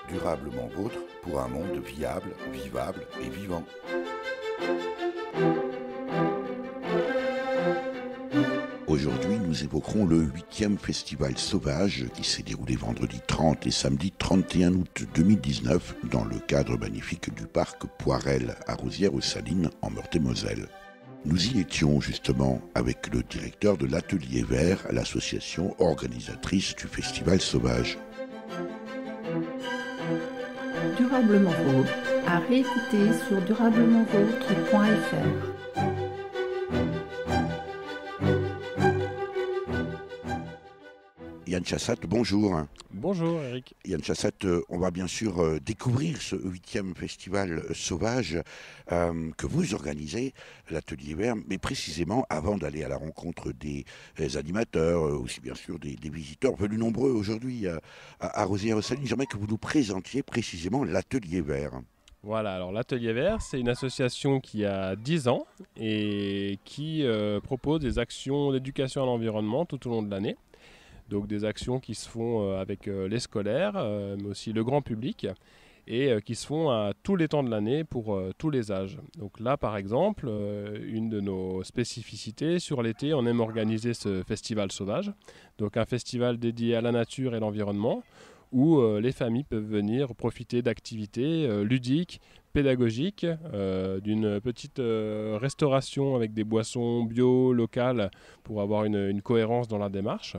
Durablement vôtre pour un monde viable, vivable et vivant. Aujourd'hui, nous évoquerons le 8e Festival Sauvage qui s'est déroulé vendredi 30 et samedi 31 août 2019 dans le cadre magnifique du parc Poirel à Rosières-aux-Salines en Meurthe-et-Moselle. Nous y étions justement avec le directeur de l'Atelier Vert, l'association organisatrice du Festival Sauvage. Durablement vôtre, à réécouter sur durablementvôtre.fr. Yann Chassat, bonjour. Bonjour Eric. Yann Chassat, on va bien sûr découvrir ce 8e Festival Sauvage que vous organisez, l'Atelier Vert, mais précisément avant d'aller à la rencontre des animateurs, aussi bien sûr des visiteurs venus nombreux aujourd'hui à Rosières-aux-Salines. J'aimerais que vous nous présentiez précisément l'Atelier Vert. Voilà, alors l'Atelier Vert, c'est une association qui a 10 ans et qui propose des actions d'éducation à l'environnement tout au long de l'année. Donc des actions qui se font avec les scolaires, mais aussi le grand public, et qui se font à tous les temps de l'année pour tous les âges. Donc là, par exemple, une de nos spécificités, sur l'été, on aime organiser ce festival sauvage, donc un festival dédié à la nature et l'environnement, où les familles peuvent venir profiter d'activités ludiques, pédagogiques, d'une petite restauration avec des boissons bio, locales, pour avoir une cohérence dans la démarche.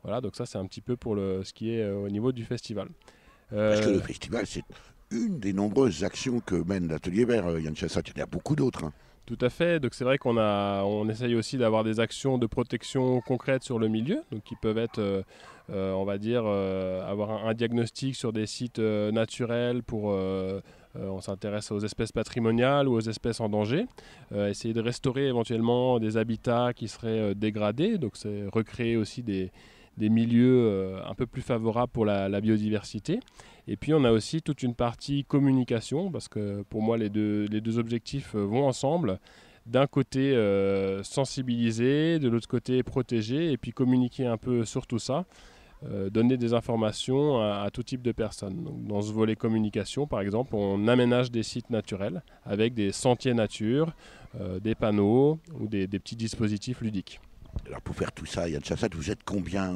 Voilà, donc ça c'est un petit peu pour ce qui est au niveau du festival. Parce que le festival, c'est une des nombreuses actions que mène l'Atelier Vert, Yann Chassat. Il y en a beaucoup d'autres. Tout à fait, donc c'est vrai qu'on essaye aussi d'avoir des actions de protection concrètes sur le milieu, donc qui peuvent être, on va dire, avoir un diagnostic sur des sites naturels pour... on s'intéresse aux espèces patrimoniales ou aux espèces en danger, essayer de restaurer éventuellement des habitats qui seraient dégradés, donc c'est recréer aussi des milieux un peu plus favorables pour la biodiversité. Et puis on a aussi toute une partie communication, parce que pour moi les deux objectifs vont ensemble. D'un côté sensibiliser, de l'autre côté protéger, et puis communiquer un peu sur tout ça. Donner des informations à tout type de personnes. Donc, dans ce volet communication, par exemple, on aménage des sites naturels avec des sentiers nature, des panneaux ou des petits dispositifs ludiques. Alors pour faire tout ça, Yann Chassat, vous êtes combien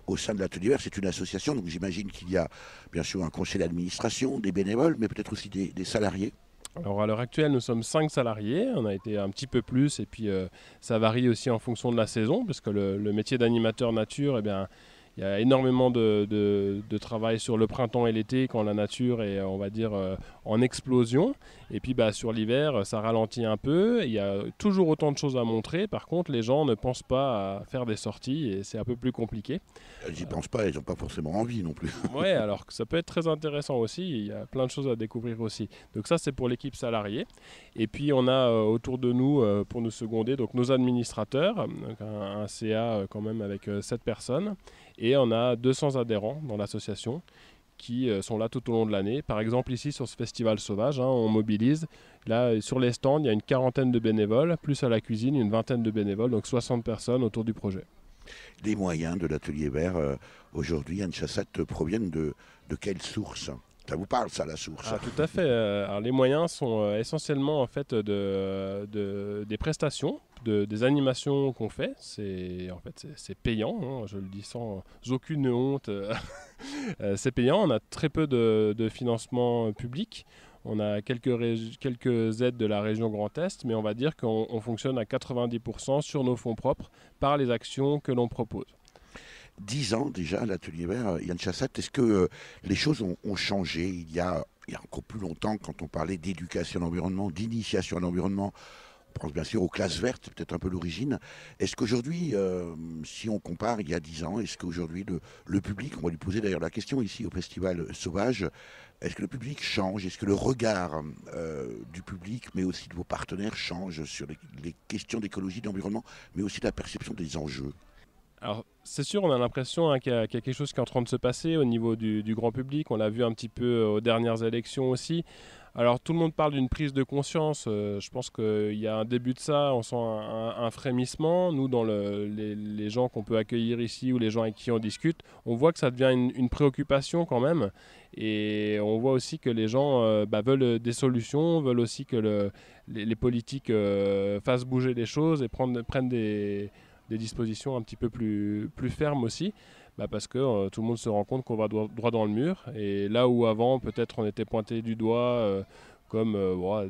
au sein de l'Atelier Vert? C'est une association, donc j'imagine qu'il y a bien sûr un conseil d'administration, des bénévoles, mais peut-être aussi des salariés. Alors à l'heure actuelle, nous sommes 5 salariés, on a été un petit peu plus, et puis ça varie aussi en fonction de la saison, parce que le métier d'animateur nature, eh bien, il y a énormément de travail sur le printemps et l'été quand la nature est, on va dire, en explosion. Et puis sur l'hiver, ça ralentit un peu. Il y a toujours autant de choses à montrer. Par contre, les gens ne pensent pas à faire des sorties et c'est un peu plus compliqué. Ils n'y pensent pas, ils n'ont pas forcément envie non plus. Oui, alors que ça peut être très intéressant aussi. Il y a plein de choses à découvrir aussi. Donc ça, c'est pour l'équipe salariée. Et puis on a autour de nous, pour nous seconder, donc nos administrateurs, donc un CA quand même avec 7 personnes. Et on a 200 adhérents dans l'association qui sont là tout au long de l'année. Par exemple, ici, sur ce festival sauvage, on mobilise. Là, sur les stands, il y a une quarantaine de bénévoles, plus à la cuisine, une vingtaine de bénévoles, donc 60 personnes autour du projet. Les moyens de l'Atelier Vert, aujourd'hui, Yann Chassat, proviennent de quelle source? Ça vous parle, ça, la source? Tout à fait. Alors, les moyens sont essentiellement en fait, des prestations, des animations qu'on fait. C'est payant, je le dis sans aucune honte. C'est payant, on a très peu de financement public. On a quelques aides de la région Grand Est, mais on va dire qu'on fonctionne à 90% sur nos fonds propres par les actions que l'on propose. 10 ans déjà, l'Atelier Vert, Yann Chassat, est-ce que les choses ont changé? Il y a encore plus longtemps, quand on parlait d'éducation à l'environnement, d'initiation à l'environnement, on pense bien sûr aux classes vertes, c'est peut-être un peu l'origine. Est-ce qu'aujourd'hui, si on compare il y a 10 ans, est-ce qu'aujourd'hui le public, on va lui poser d'ailleurs la question ici au Festival Sauvage, est-ce que le public change? Est-ce que le regard du public, mais aussi de vos partenaires, change sur les questions d'écologie, d'environnement, mais aussi la perception des enjeux? Alors, c'est sûr, on a l'impression qu'il y a quelque chose qui est en train de se passer au niveau du grand public. On l'a vu un petit peu aux dernières élections aussi. Alors tout le monde parle d'une prise de conscience, je pense qu'il y a un début de ça, on sent un frémissement. Nous, dans les gens qu'on peut accueillir ici ou les gens avec qui on discute, on voit que ça devient une préoccupation quand même. Et on voit aussi que les gens veulent des solutions, veulent aussi que les politiques fassent bouger les choses et prennent des dispositions un petit peu plus fermes aussi. Parce que tout le monde se rend compte qu'on va droit dans le mur. Et là où avant, peut-être on était pointé du doigt comme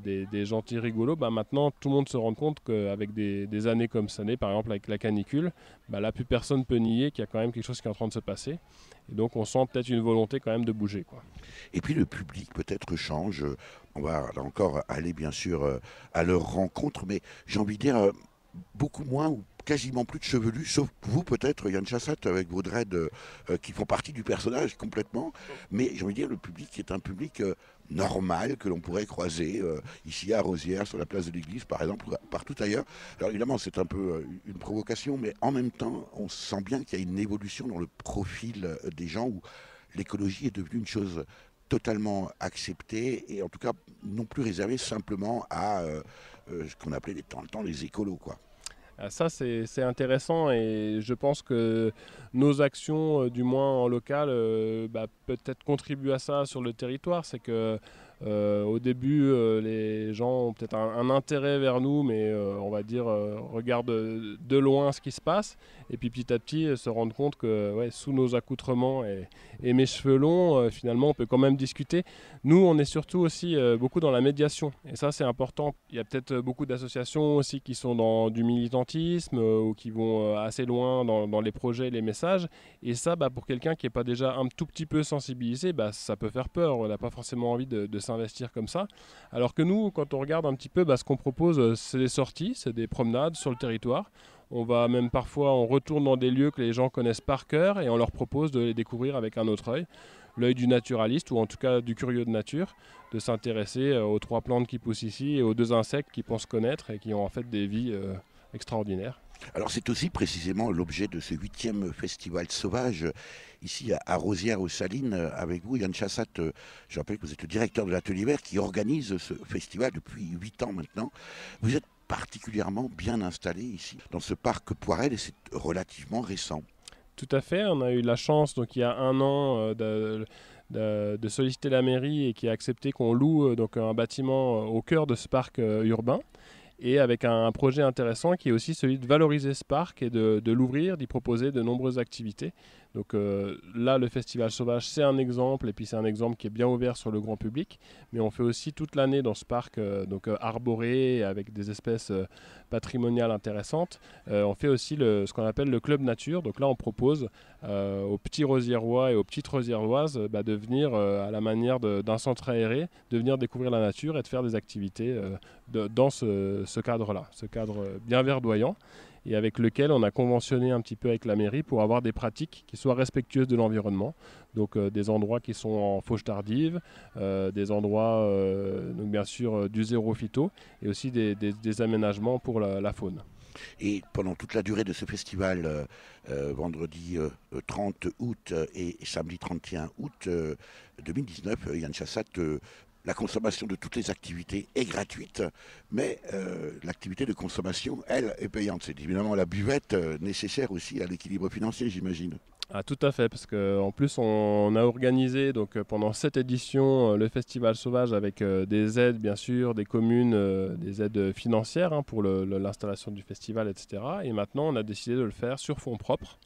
des gentils rigolos, maintenant tout le monde se rend compte qu'avec des années comme cette année, par exemple avec la canicule, là plus personne ne peut nier qu'il y a quand même quelque chose qui est en train de se passer. Et donc on sent peut-être une volonté quand même de bouger, quoi. Et puis le public peut-être change. On va là encore aller bien sûr à leur rencontre, mais j'ai envie de dire beaucoup moins ou quasiment plus de chevelus, sauf vous peut-être, Yann Chassat, avec vos dreads qui font partie du personnage complètement. Mais j'ai envie de dire, le public est un public normal que l'on pourrait croiser ici à Rosières, sur la place de l'église par exemple, ou partout ailleurs. Alors évidemment, c'est un peu une provocation, mais en même temps, on sent bien qu'il y a une évolution dans le profil des gens où l'écologie est devenue une chose totalement acceptée et en tout cas non plus réservée simplement à ce qu'on appelait dans le temps les écolos, quoi. Ça, c'est intéressant et je pense que nos actions, du moins en local, peut-être contribuent à ça sur le territoire. C'est que au début, les gens ont peut-être un intérêt vers nous, mais on va dire regardent de loin ce qui se passe. Et puis petit à petit, se rendent compte que sous nos accoutrements et mes cheveux longs, finalement, on peut quand même discuter. Nous, on est surtout aussi beaucoup dans la médiation. Et ça, c'est important. Il y a peut-être beaucoup d'associations aussi qui sont dans du militantisme ou qui vont assez loin dans les projets, les messages. Et ça, pour quelqu'un qui n'est pas déjà un tout petit peu sensibilisé, ça peut faire peur. On n'a pas forcément envie de s'investir comme ça. Alors que nous, quand on regarde un petit peu, ce qu'on propose, c'est des sorties, c'est des promenades sur le territoire. On va même parfois, on retourne dans des lieux que les gens connaissent par cœur et on leur propose de les découvrir avec un autre œil. L'œil du naturaliste ou en tout cas du curieux de nature, de s'intéresser aux 3 plantes qui poussent ici et aux 2 insectes qui pensent connaître et qui ont en fait des vies extraordinaires. Alors c'est aussi précisément l'objet de ce 8e festival sauvage ici à Rosières aux Salines avec vous, Yann Chassat. Je rappelle que vous êtes le directeur de l'Atelier Vert qui organise ce festival depuis 8 ans maintenant. Vous êtes particulièrement bien installé ici dans ce parc Poirel et c'est relativement récent. Tout à fait, on a eu la chance donc il y a 1 an de solliciter la mairie et qui a accepté qu'on loue donc un bâtiment au cœur de ce parc urbain. Et avec un projet intéressant qui est aussi celui de valoriser ce parc et de l'ouvrir, d'y proposer de nombreuses activités. Donc là, le Festival Sauvage, c'est un exemple, et puis c'est un exemple qui est bien ouvert sur le grand public. Mais on fait aussi toute l'année dans ce parc arboré, avec des espèces patrimoniales intéressantes. On fait aussi ce qu'on appelle le Club Nature. Donc là, on propose aux petits Rosiérois et aux petites Rosiéroises de venir, à la manière d'un centre aéré, de venir découvrir la nature et de faire des activités dans ce cadre-là, ce cadre bien verdoyant, et avec lequel on a conventionné un petit peu avec la mairie pour avoir des pratiques qui soient respectueuses de l'environnement. Donc des endroits qui sont en fauche tardive, des endroits donc bien sûr du zéro phyto, et aussi des aménagements pour la faune. Et pendant toute la durée de ce festival, vendredi 30 août et samedi 31 août 2019, Yann Chassat, la consommation de toutes les activités est gratuite, mais l'activité de consommation, elle, est payante. C'est évidemment la buvette nécessaire aussi à l'équilibre financier, j'imagine. Ah, tout à fait, parce qu'en plus on a organisé donc, pendant cette édition le Festival Sauvage avec des aides bien sûr, des communes, des aides financières pour l'installation du festival, etc. Et maintenant on a décidé de le faire sur fonds propres.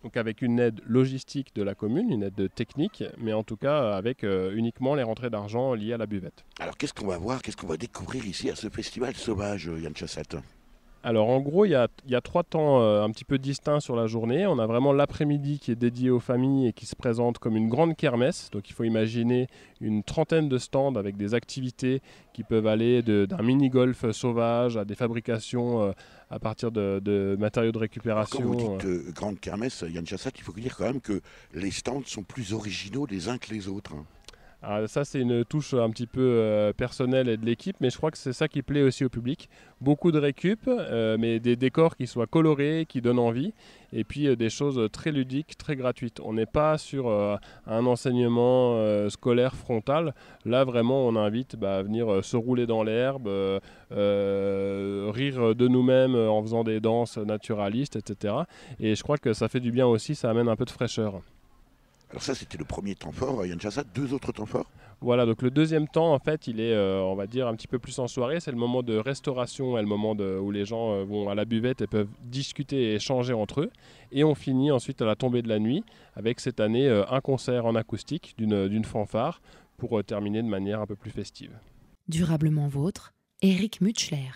Donc avec une aide logistique de la commune, une aide technique, mais en tout cas avec uniquement les rentrées d'argent liées à la buvette. Alors qu'est-ce qu'on va voir, qu'est-ce qu'on va découvrir ici à ce festival sauvage, Yann Chassat ? Alors en gros, il y a 3 temps un petit peu distincts sur la journée. On a vraiment l'après-midi qui est dédié aux familles et qui se présente comme une grande kermesse. Donc il faut imaginer une trentaine de stands avec des activités qui peuvent aller d'un mini-golf sauvage à des fabrications à partir de matériaux de récupération. Alors, quand vous dites grande kermesse, Yann Chassat, il faut dire quand même que les stands sont plus originaux les uns que les autres. Alors ça, c'est une touche un petit peu personnelle et de l'équipe, mais je crois que c'est ça qui plaît aussi au public. Beaucoup de récup, mais des décors qui soient colorés, qui donnent envie, et puis des choses très ludiques, très gratuites. On n'est pas sur un enseignement scolaire frontal. Là, vraiment, on invite à venir se rouler dans l'herbe, rire de nous-mêmes en faisant des danses naturalistes, etc. Et je crois que ça fait du bien aussi, ça amène un peu de fraîcheur. Alors ça, c'était le premier temps fort. Yann Chassat, 2 autres temps forts? Voilà, donc le deuxième temps, en fait, il est, on va dire, un petit peu plus en soirée. C'est le moment de restauration et le moment où les gens vont à la buvette et peuvent discuter et échanger entre eux. Et on finit ensuite à la tombée de la nuit avec cette année un concert en acoustique d'une fanfare pour terminer de manière un peu plus festive. Durablement vôtre, Eric Mutschler.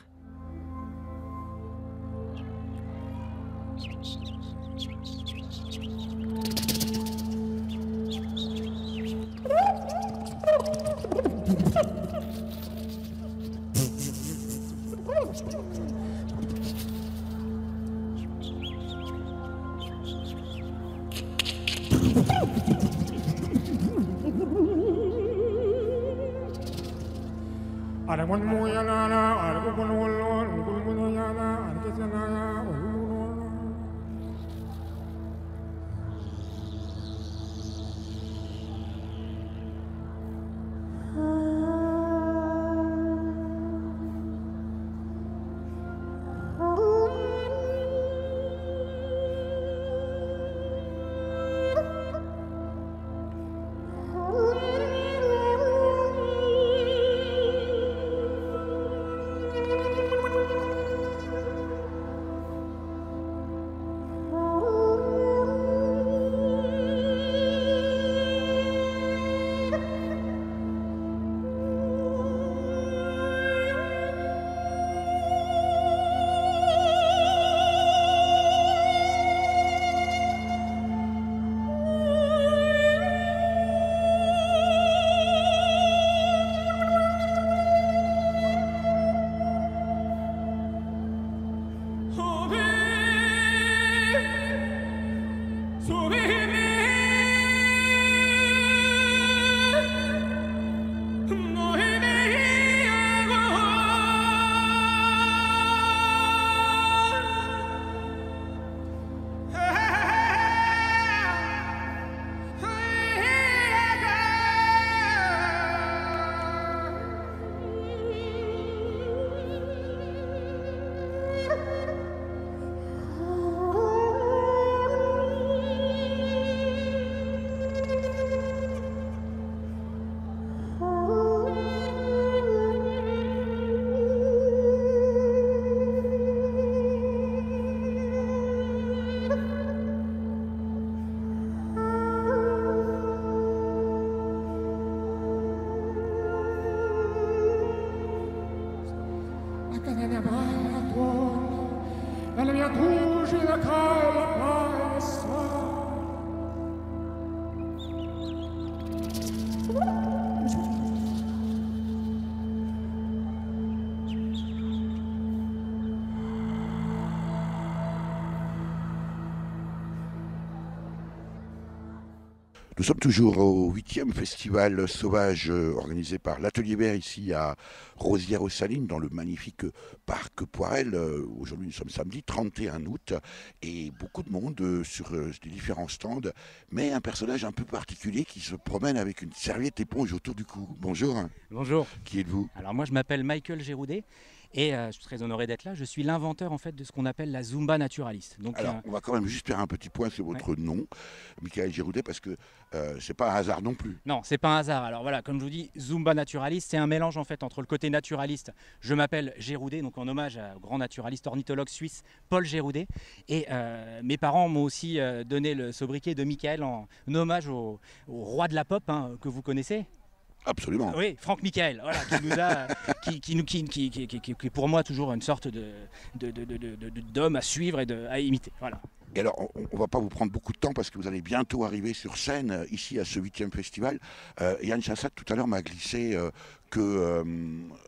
Nous sommes toujours au 8e festival sauvage organisé par l'Atelier Vert ici à Rosières-aux-Salines dans le magnifique parc Poirel. Aujourd'hui nous sommes samedi 31 août et beaucoup de monde sur les différents stands, mais un personnage un peu particulier qui se promène avec une serviette éponge autour du cou. Bonjour. Bonjour. Qui êtes-vous? Alors moi je m'appelle Michael Géroudet. Et je suis très honoré d'être là. Je suis l'inventeur en fait de ce qu'on appelle la Zumba naturaliste. Donc, alors, on va quand même juste faire un petit point sur votre nom, Michael Géroudet, parce que c'est pas un hasard non plus. Non, c'est pas un hasard. Alors voilà, comme je vous dis, Zumba naturaliste, c'est un mélange en fait entre le côté naturaliste. Je m'appelle Géroudet, donc en hommage au grand naturaliste ornithologue suisse Paul Géroudet. Et mes parents m'ont aussi donné le sobriquet de Michael en hommage au roi de la pop que vous connaissez. Absolument. Oui, Franck Michael, voilà, qui est pour moi toujours une sorte d'homme à suivre et à imiter. Voilà. Et alors, on ne va pas vous prendre beaucoup de temps parce que vous allez bientôt arriver sur scène ici à ce 8e festival. Yann Chassat tout à l'heure m'a glissé que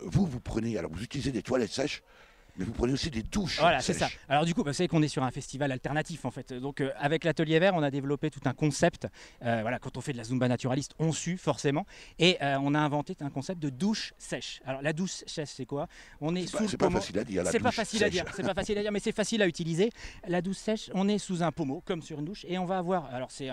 vous prenez, alors vous utilisez des toilettes sèches. Mais vous prenez aussi des douches. Voilà, c'est ça. sèches. Alors du coup, vous savez qu'on est sur un festival alternatif en fait. Donc avec l'Atelier Vert, on a développé tout un concept. Voilà, quand on fait de la Zumba naturaliste, on sue forcément. Et on a inventé un concept de douche sèche. Alors la douche sèche, c'est quoi? On est sous le C'est pas pommeau. facile à dire. La C'est pas douche facile à sèche. dire, c'est pas facile à dire, mais c'est facile à utiliser. La douche sèche, on est sous un pommeau, comme sur une douche, et on va avoir, alors c'est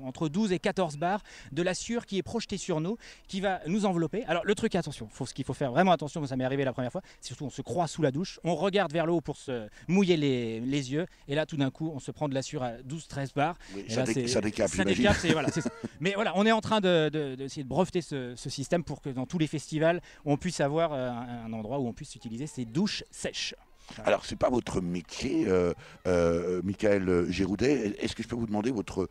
entre 12 et 14 bars de la sueur qui est projetée sur nous, qui va nous envelopper. Alors le truc, attention, ce qu'il faut faire vraiment attention, moi, ça m'est arrivé la première fois, c'est surtout on se croit sous la douche, on regarde vers le haut pour se mouiller les yeux, et là tout d'un coup on se prend de la sueur à 12-13 bars. Oui, Et ça, là, ça décape, ça j'imagine. décape, voilà, c'est ça. Mais voilà, on est en train d'essayer de breveter ce système pour que dans tous les festivals, on puisse avoir un endroit où on puisse utiliser ces douches sèches. Voilà. Alors, c'est pas votre métier, Michael Géroudet. Est-ce que je peux vous demander votre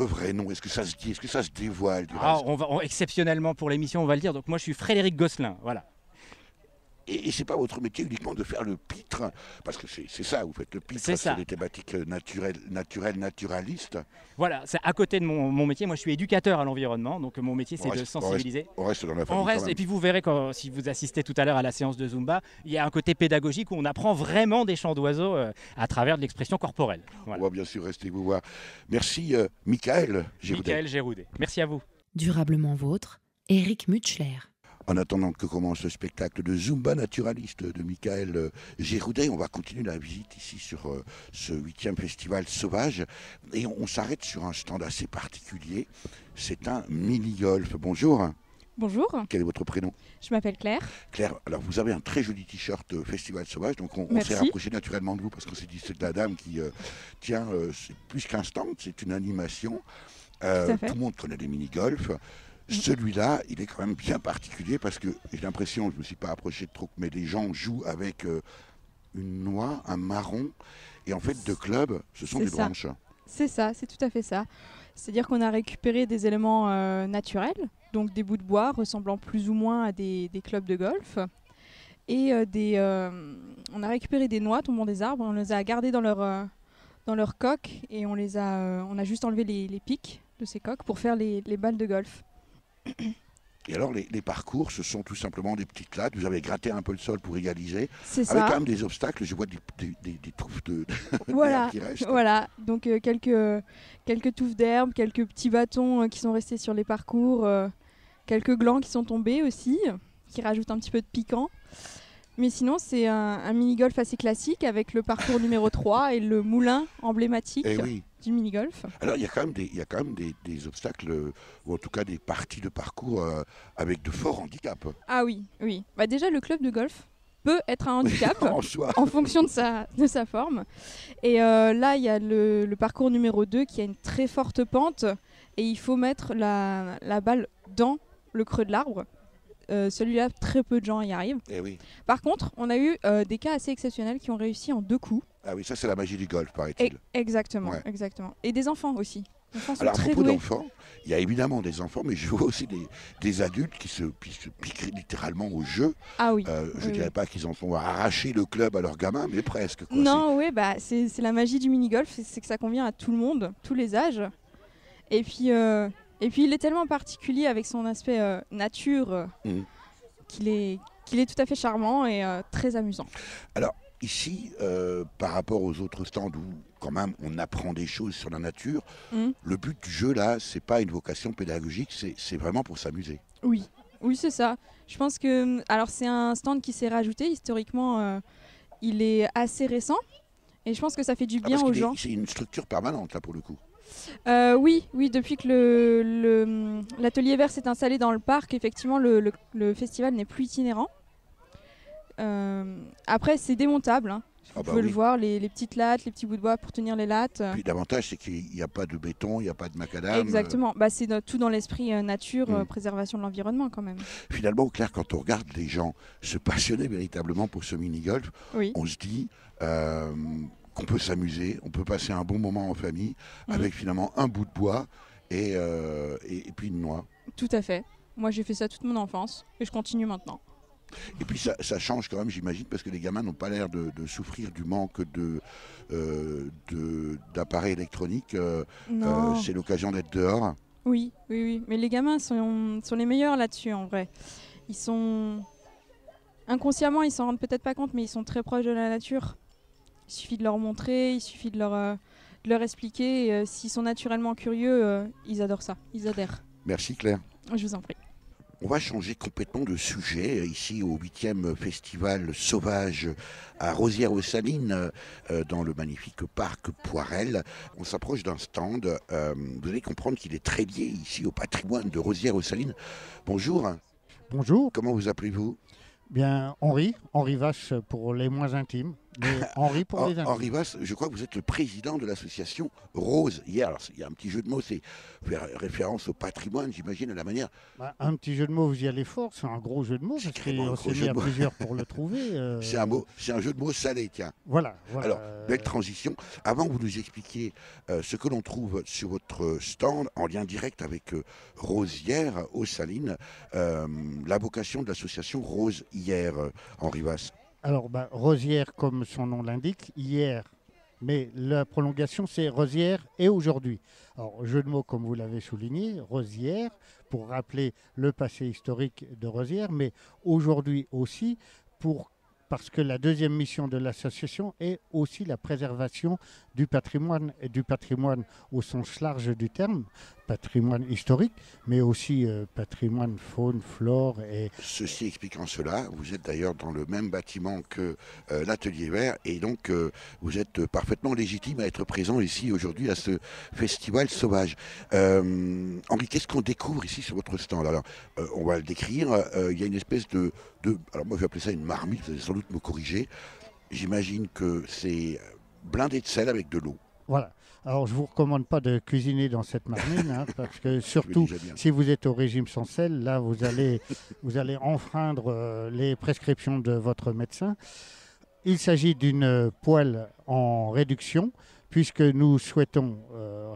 vrai nom? Est-ce que ça se dit? Est-ce que ça se dévoile du Ah, reste exceptionnellement pour l'émission, on va le dire. Donc moi, je suis Frédéric Gosselin, voilà. Et c'est pas votre métier uniquement de faire le pitre, parce que c'est ça, vous faites le pitre C'est ça. sur des thématiques naturalistes. Voilà, c'est à côté de mon métier. Moi, je suis éducateur à l'environnement, donc mon métier, c'est de sensibiliser. On reste dans la famille. On reste, quand même. et puis vous verrez, si vous assistez tout à l'heure à la séance de Zumba, il y a un côté pédagogique où on apprend vraiment des chants d'oiseaux à travers de l'expression corporelle. Voilà. On va bien sûr rester vous voir. Merci, Michael Géroudet. Michael Géroudet. Merci à vous. Durablement vôtre, Éric Mutschler. En attendant que commence le spectacle de Zumba naturaliste de Michael Géroudet, on va continuer la visite ici sur ce 8e festival sauvage. Et on s'arrête sur un stand assez particulier. C'est un mini-golf. Bonjour. Bonjour, Quel est votre prénom? je m'appelle Claire. Claire, alors vous avez un très joli t-shirt Festival Sauvage, donc on Merci. s'est rapproché naturellement de vous parce qu'on s'est dit c'est de la dame qui tient, c'est plus qu'un stand, c'est une animation. Tout à fait. Tout le monde connaît les mini-golf. Celui-là, il est quand même bien particulier parce que j'ai l'impression, je ne me suis pas approché de trop, mais les gens jouent avec une noix, un marron, et en fait, de clubs, ce sont C'est des ça. branches. C'est ça, c'est tout à fait ça. C'est-à-dire qu'on a récupéré des éléments naturels, donc des bouts de bois ressemblant plus ou moins à des clubs de golf. Et on a récupéré des noix tombant des arbres, on les a gardées dans leur coque et on a juste enlevé les pics de ces coques pour faire les balles de golf. Et alors, les parcours, ce sont tout simplement des petites lattes. Vous avez gratté un peu le sol pour égaliser. C'est Avec ça. quand même des obstacles, je vois des touffes de Voilà, d'herbe qui restent. voilà. Donc quelques touffes d'herbe, quelques petits bâtons qui sont restés sur les parcours, quelques glands qui sont tombés aussi, qui rajoutent un petit peu de piquant. Mais sinon, c'est un mini-golf assez classique avec le parcours numéro 3 et le moulin emblématique Eh oui. du mini-golf. Alors, il y a quand même des obstacles, ou en tout cas des parties de parcours avec de forts handicaps. Ah oui, oui. Bah déjà, le club de golf peut être un handicap En soi. en fonction de sa forme. Et là, il y a le parcours numéro 2 qui a une très forte pente et il faut mettre la balle dans le creux de l'arbre. Celui-là, très peu de gens y arrivent. Eh oui. Par contre, on a eu des cas assez exceptionnels qui ont réussi en 2 coups. Ah oui, ça c'est la magie du golf, paraît-il. Exactement, Ouais. exactement. Et des enfants aussi. Les enfants sont Alors, à très propos doués. d'enfants, il y a évidemment des enfants, mais je vois aussi des adultes qui se piquent littéralement au jeu. Ah oui. Je ne Oui, dirais oui. pas qu'ils en sont à arracher le club à leurs gamins, mais presque. Quoi. Non, oui, bah, c'est la magie du mini-golf, c'est que ça convient à tout le monde, tous les âges. Et puis il est tellement particulier avec son aspect nature Mhm. qu'il est tout à fait charmant et très amusant. Ici, par rapport aux autres stands où quand même on apprend des choses sur la nature, Mhm. le but du jeu là, c'est pas une vocation pédagogique, c'est vraiment pour s'amuser. Oui, oui, c'est ça. Je pense que alors c'est un stand qui s'est rajouté historiquement. Il est assez récent et je pense que ça fait du bien parce aux qu'il est- gens. c'est une structure permanente là pour le coup. Oui, depuis que l'atelier vert s'est installé dans le parc, effectivement, le festival n'est plus itinérant. Après, c'est démontable. Hein. Vous Ah bah pouvez le oui. voir, les petites lattes, les petits bouts de bois pour tenir les lattes. Puis l'avantage c'est qu'il n'y a pas de béton, il n'y a pas de macadam. Exactement. Bah, c'est tout dans l'esprit nature, Mm. préservation de l'environnement quand même. Finalement, Claire, quand on regarde les gens se passionner véritablement pour ce mini-golf, Oui. on se dit qu'on peut s'amuser, on peut passer un bon moment en famille Mhm. avec finalement un bout de bois et puis une noix. Tout à fait. Moi, j'ai fait ça toute mon enfance et je continue maintenant. Et puis ça change quand même, j'imagine, parce que les gamins n'ont pas l'air de souffrir du manque d'appareils électroniques. Non. C'est l'occasion d'être dehors. Oui. Mais les gamins sont les meilleurs là-dessus en vrai. Ils sont inconsciemment, ils s'en rendent peut-être pas compte, mais ils sont très proches de la nature. Il suffit de leur montrer, il suffit de leur expliquer. Et, s'ils sont naturellement curieux, ils adorent ça, ils adhèrent. Merci Claire. Je vous en prie. On va changer complètement de sujet ici au 8e festival sauvage à Rosières-aux-Salines dans le magnifique parc Poirel. On s'approche d'un stand. Vous allez comprendre qu'il est très lié ici au patrimoine de Rosières-aux-Salines. Bonjour. Bonjour. Comment vous appelez-vous? Bien, Henri Vache pour les moins intimes, mais Henri pour les intimes. Henri Vache, je crois que vous êtes le président de l'association Rose Hier. Alors, il y a un petit jeu de mots, c'est faire référence au patrimoine, j'imagine, à la manière. Un petit jeu de mots, vous y allez fort, c'est un gros jeu de mots, parce qu'on s'est mis à plusieurs pour le trouver. C'est un jeu de mots salé, tiens. Voilà. Alors, belle transition. Avant que vous nous expliquiez ce que l'on trouve sur votre stand, en lien direct avec Rosières-aux-Salines, la vocation de l'association Rose Hier, Henri Vache. Alors, Rosière, comme son nom l'indique, hier, mais la prolongation, c'est Rosière et aujourd'hui. Alors, jeu de mots, comme vous l'avez souligné, Rosière, pour rappeler le passé historique de Rosière, mais aujourd'hui aussi, parce que la deuxième mission de l'association est aussi la préservation du patrimoine, et du patrimoine au sens large du terme, patrimoine historique, mais aussi patrimoine faune, flore. Ceci expliquant cela, vous êtes d'ailleurs dans le même bâtiment que l'Atelier Vert, et donc vous êtes parfaitement légitime à être présent ici aujourd'hui à ce festival sauvage. Henri, qu'est-ce qu'on découvre ici sur votre stand? Alors, on va le décrire, il y a une espèce de... Alors moi je vais appeler ça une marmite, vous allez sans doute me corriger. J'imagine que c'est blindé de sel avec de l'eau. Voilà. Alors, je ne vous recommande pas de cuisiner dans cette marmine, parce que surtout, si vous êtes au régime sans sel, là, vous allez enfreindre les prescriptions de votre médecin. Il s'agit d'une poêle en réduction, puisque nous souhaitons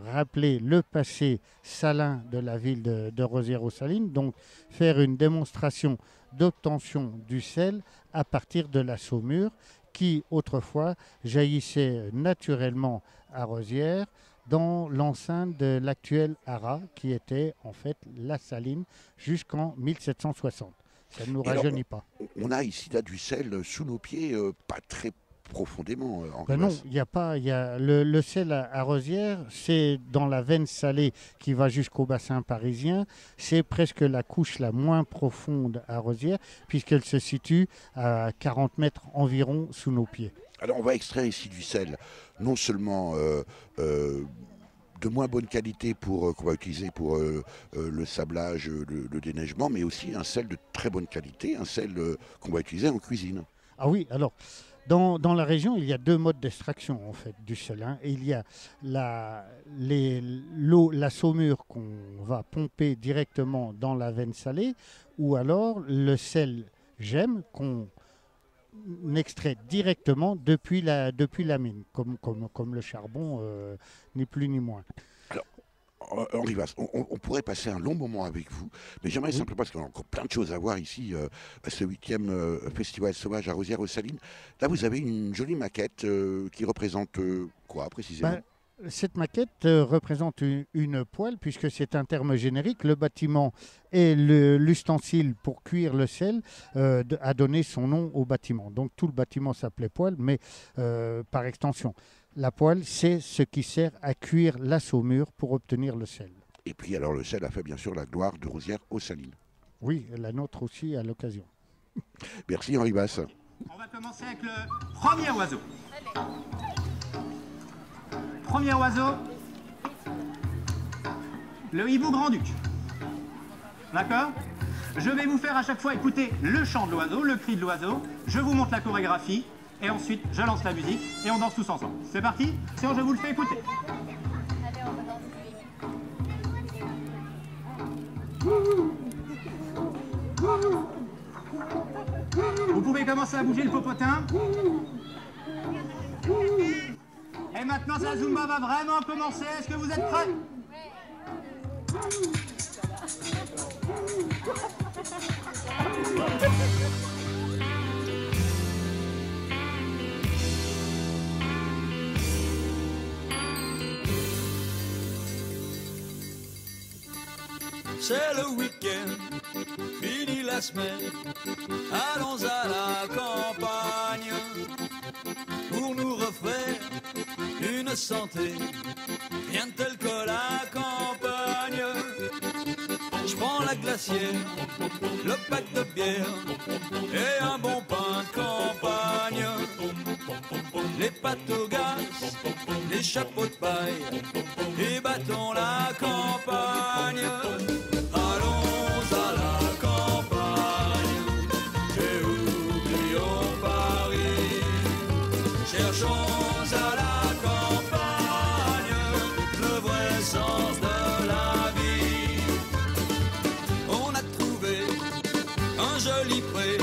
rappeler le passé salin de la ville de Rosières-aux-Salines, donc faire une démonstration d'obtention du sel à partir de la saumure, qui autrefois jaillissait naturellement à Rosières dans l'enceinte de l'actuel haras qui était en fait la saline jusqu'en 1760. Ça ne nous rajeunit pas. On a ici là du sel sous nos pieds, pas très profondément. Non, il n'y a pas. Le sel à Rosières, c'est dans la veine salée qui va jusqu'au bassin parisien. C'est presque la couche la moins profonde à Rosières, puisqu'elle se situe à 40 mètres environ sous nos pieds. Alors on va extraire ici du sel, non seulement de moins bonne qualité qu'on va utiliser pour le sablage, le déneigement, mais aussi un sel de très bonne qualité, un sel qu'on va utiliser en cuisine. Ah oui, alors dans la région, il y a deux modes d'extraction en fait du sel. Il y a la saumure qu'on va pomper directement dans la veine salée, ou alors le sel gemme qu'on extrait directement depuis la mine, comme le charbon, ni plus ni moins. Alors, Henri Vache, on pourrait passer un long moment avec vous, mais j'aimerais simplement, parce qu'on a encore plein de choses à voir ici, à ce 8e festival sauvage à Rosières-aux-Salines. Là, vous avez une jolie maquette qui représente quoi précisément? Cette maquette représente une poêle, puisque c'est un terme générique. Le bâtiment et l'ustensile pour cuire le sel a donné son nom au bâtiment. Donc tout le bâtiment s'appelait poêle, mais par extension. La poêle, c'est ce qui sert à cuire la saumure pour obtenir le sel. Et puis alors le sel a fait bien sûr la gloire de Rosières-aux-Salines. Oui, la nôtre aussi à l'occasion. Merci Henri Vache. On va commencer avec le premier oiseau. Premier oiseau, le hibou grand-duc. D'accord? Je vais vous faire à chaque fois écouter le chant de l'oiseau, le cri de l'oiseau. Je vous montre la chorégraphie et ensuite je lance la musique et on danse tous ensemble. C'est parti? Sinon je vous le fais écouter. Vous pouvez commencer à bouger le popotin. Et maintenant, la Zumba va vraiment commencer. Est-ce que vous êtes prêts? C'est le week-end, fini la semaine, allons à la campagne pour nous refaire une santé, rien de tel que la campagne. Je prends la glacière, le pack de bière et un bon pain de campagne. Les pâtes au gaz, les chapeaux de paille et battons la campagne. Allons à la campagne et oublions Paris. Cherchons à la campagne le vrai sens de la vie. On a trouvé un joli pré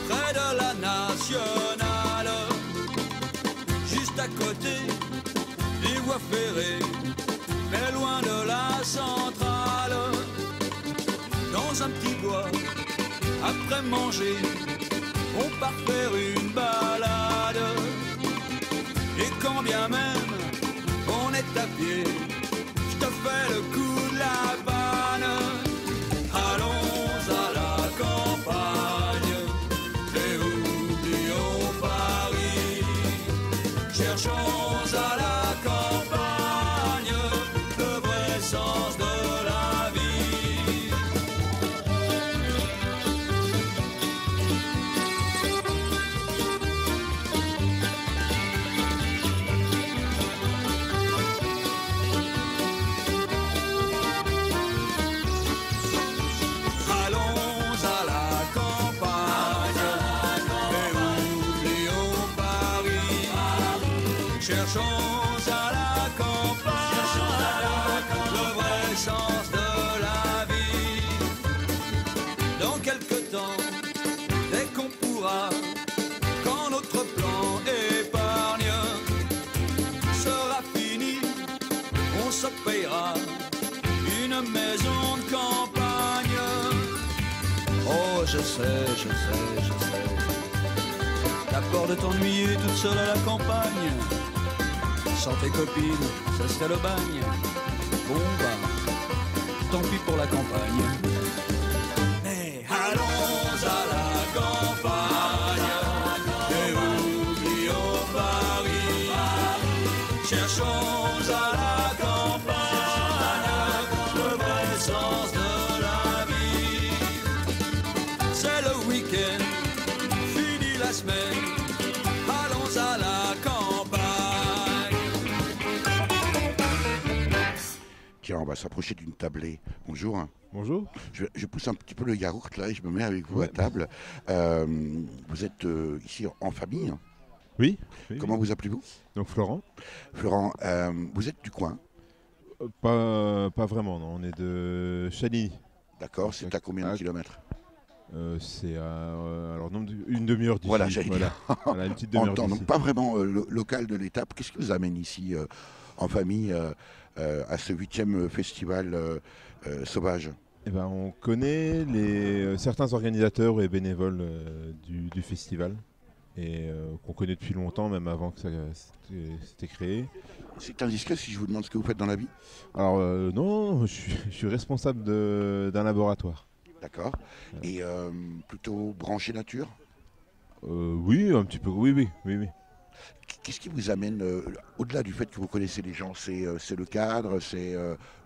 près de la nationale, juste à côté des voies ferrées, mais loin de la centrale. Dans un petit bois, après manger, on part faire une balade. Et quand bien même on est à pied, je te fais le coup de la panne. Allons à la campagne et oublions Paris. Cherchons à la campagne le vrai sens de la vie. Cherchons à la campagne le vrai sens de la vie. Dans quelque temps, dès qu'on pourra, quand notre plan épargne sera fini, on se payera une maison de campagne. Oh, je sais. T'as peur de t'ennuyer toute seule à la campagne. Sans tes copines, ça serait le bagne. Bon bah, tant pis pour la campagne. Mais allons à la campagne et oublions Paris. Cherchons à la campagne le vrai sens de la vie. C'est le week-end, fini la semaine. Allons à la campagne. Tiens, on va s'approcher d'une tablée. Bonjour. Bonjour. Je pousse un petit peu le yaourt là et je me mets avec vous à table. Vous êtes ici en famille. Oui. Comment vous appelez-vous? Donc Florent. Florent, vous êtes du coin? Pas vraiment, non. On est de Chaligny. D'accord, c'est à combien de kilomètres? C'est à une demi-heure d'ici. Voilà, j'allais dire. Voilà, une petite demi-heure d'ici. Donc pas vraiment local de l'étape. Qu'est-ce qui vous amène ici en famille à ce 8e festival sauvage? Eh ben, on connaît certains organisateurs et bénévoles du festival et qu'on connaît depuis longtemps, même avant que ça s'était créé. C'est indiscret si je vous demande ce que vous faites dans la vie? Alors non, je suis responsable d'un laboratoire. D'accord. Et plutôt branché nature? Oui, un petit peu, oui. Qu'est-ce qui vous amène, au-delà du fait que vous connaissez les gens, c'est le cadre,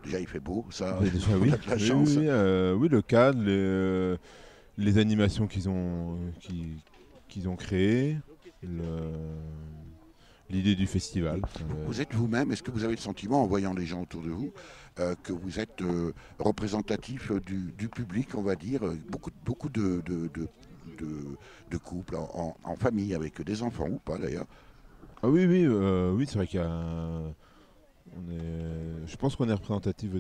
déjà il fait beau, ça, déjà, on oui. a de la chance. Oui, le cadre, les animations qu'ils ont créées, l'idée du festival. Vous êtes vous-même, est-ce que vous avez le sentiment, en voyant les gens autour de vous, que vous êtes représentatif du public, on va dire, beaucoup de couples en famille, avec des enfants ou pas d'ailleurs? Ah oui, c'est vrai qu'il y a... je pense qu'on est représentatif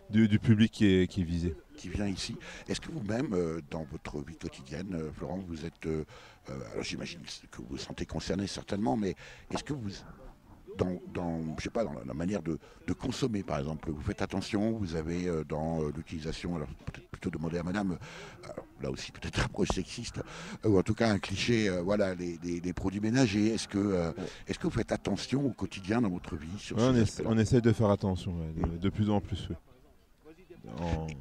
du public qui est visé. Qui vient ici. Est-ce que vous-même, dans votre vie quotidienne, Florent, vous êtes... alors j'imagine que vous vous sentez concerné certainement, mais est-ce que vous... je sais pas, dans la manière de consommer, par exemple, vous faites attention, vous avez dans l'utilisation, alors peut-être plutôt demander à madame, alors, là aussi peut-être un approche sexiste, ou en tout cas un cliché, voilà, les produits ménagers. Est-ce que vous faites attention au quotidien dans votre vie sur on essaie de faire attention, de plus en plus. Oui.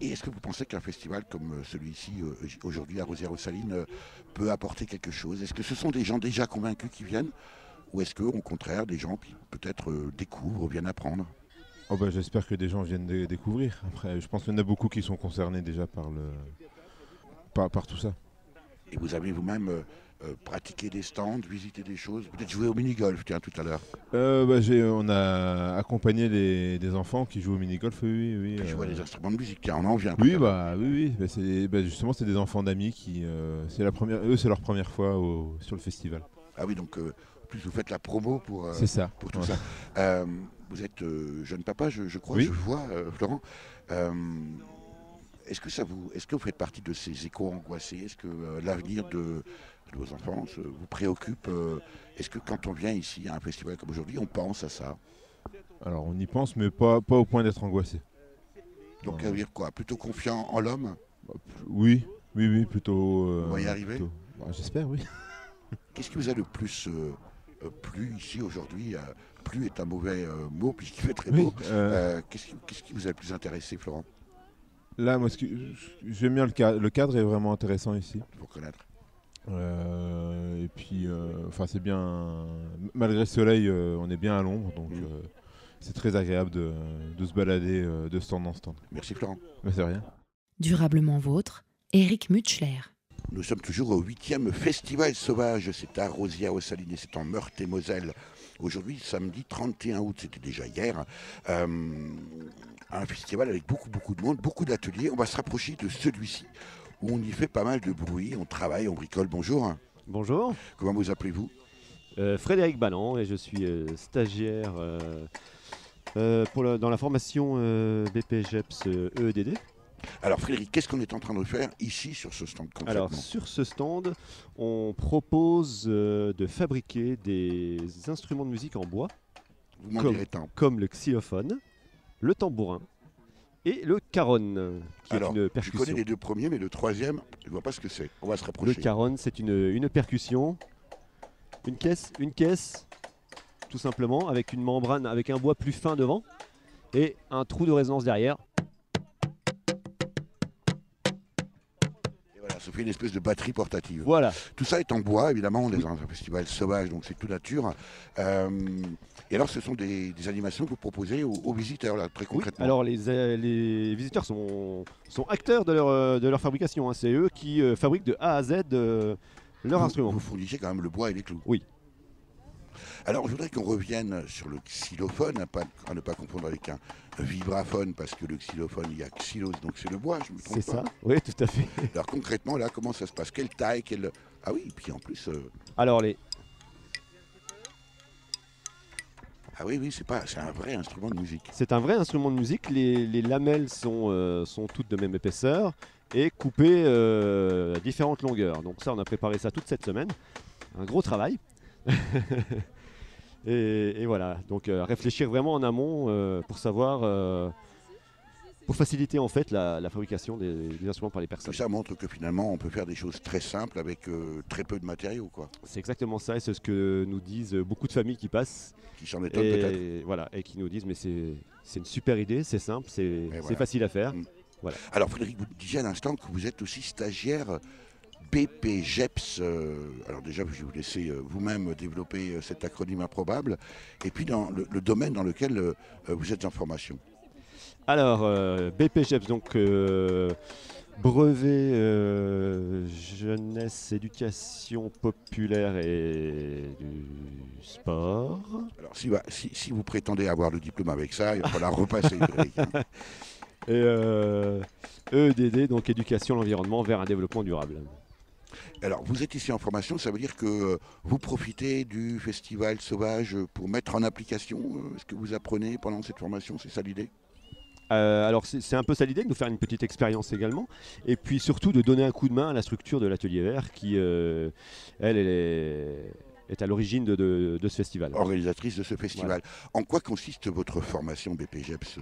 Et est-ce que vous pensez qu'un festival comme celui-ci, aujourd'hui à Rosières-aux-Salines, peut apporter quelque chose? Est-ce que ce sont des gens déjà convaincus qui viennent? Ou est-ce qu'au contraire, des gens qui peut-être découvrent, viennent apprendre? Oh bah, j'espère que des gens viennent découvrir. Après, je pense qu'il y en a beaucoup qui sont concernés déjà par tout ça. Et vous avez vous-même pratiqué des stands, visité des choses, peut-être joué au mini-golf, tiens, tout à l'heure. On a accompagné des enfants qui jouent au mini-golf, oui. Qui jouent à des instruments de musique, tiens, on en vient. Oui. Justement, c'est des enfants d'amis qui, c'est leur première fois sur le festival. Ah oui, donc en plus vous faites la promo pour tout ouais. ça. Vous êtes jeune papa, je crois, oui. je vois, Florent. Est-ce que vous faites partie de ces échos angoissés? Est-ce que l'avenir de vos enfants vous préoccupe? Est-ce que quand on vient ici à un festival comme aujourd'hui, on pense à ça? Alors on y pense, mais pas au point d'être angoissé. Donc ça veut dire quoi? Plutôt confiant en l'homme? Oui, plutôt. On va y arriver? J'espère, oui. Qu'est-ce qui vous a le plus plu ici aujourd'hui? Plu est un mauvais mot puisqu'il fait très beau. Qu'est-ce qui vous a le plus intéressé, Florent? Là, moi, j'aime bien le cadre. Le cadre est vraiment intéressant ici. Pour connaître. Et puis, c'est bien. Malgré le soleil, on est bien à l'ombre, donc c'est très agréable de se balader de stand en stand. Merci Florent. Mais c'est rien. Durablement vôtre, Eric Mutschler. Nous sommes toujours au 8e Festival Sauvage. C'est à Rosières-aux-Salines et c'est en Meurthe-et-Moselle. Aujourd'hui, samedi 31 août, c'était déjà hier. Un festival avec beaucoup de monde, beaucoup d'ateliers. On va se rapprocher de celui-ci où on y fait pas mal de bruit. On travaille, on bricole. Bonjour. Bonjour. Comment vous appelez-vous? Frédéric Balland et je suis stagiaire dans la formation BPGEPS EEDD. Alors Frédéric, qu'est-ce qu'on est en train de faire ici sur ce stand concrètement? Alors sur ce stand, on propose de fabriquer des instruments de musique en bois, comme le xylophone, le tambourin et le caronne, qui est une percussion. Je connais les deux premiers, mais le troisième, je ne vois pas ce que c'est. On va se rapprocher. Le caronne, c'est une percussion, une caisse, tout simplement, avec une membrane, avec un bois plus fin devant et un trou de résonance derrière. Ça fait une espèce de batterie portative. Voilà. Tout ça est en bois, évidemment, on est dans un festival sauvage, donc c'est tout nature. Et alors, ce sont des animations que vous proposez aux visiteurs, là, très concrètement. Oui, alors les visiteurs sont acteurs de leur fabrication. Hein. C'est eux qui fabriquent de A à Z leur instrument. Vous fournissez quand même le bois et les clous. Oui. Alors, je voudrais qu'on revienne sur le xylophone, à ne pas confondre avec un vibraphone, parce que le xylophone, il y a xylose, donc c'est le bois, je me trompe pas. C'est ça, oui, tout à fait. Alors concrètement, là, comment ça se passe? Quelle taille? Ah oui, et puis en plus... Alors Ah oui, c'est un vrai instrument de musique. C'est un vrai instrument de musique. Les lamelles sont toutes de même épaisseur et coupées à différentes longueurs. Donc ça, on a préparé ça toute cette semaine. Un gros travail. Et voilà, donc réfléchir vraiment en amont pour savoir, pour faciliter en fait la fabrication des instruments par les personnes. Ça montre que finalement on peut faire des choses très simples avec très peu de matériaux, quoi. C'est exactement ça, et c'est ce que nous disent beaucoup de familles qui passent. Qui s'en étonnent peut-être. Voilà, et qui nous disent mais c'est une super idée, c'est simple, c'est facile à faire. Voilà. Alors Frédéric, vous disiez à l'instant que vous êtes aussi stagiaire BPGEPS, alors déjà je vais vous laisser vous-même développer cet acronyme improbable, et puis dans le domaine dans lequel vous êtes en formation. Alors BPGEPS, donc brevet jeunesse, éducation populaire et du sport. Alors si vous prétendez avoir le diplôme avec ça, il va falloir repasser. Hein. Et EEDD, donc éducation, l'environnement vers un développement durable. Alors, vous êtes ici en formation, ça veut dire que vous profitez du festival sauvage pour mettre en application ce que vous apprenez pendant cette formation, c'est ça l'idée? Alors c'est un peu ça l'idée, de nous faire une petite expérience également, et puis surtout de donner un coup de main à la structure de l'Atelier Vert qui, elle est à l'origine de ce festival. Organisatrice de ce festival. Voilà. En quoi consiste votre formation BPGEPS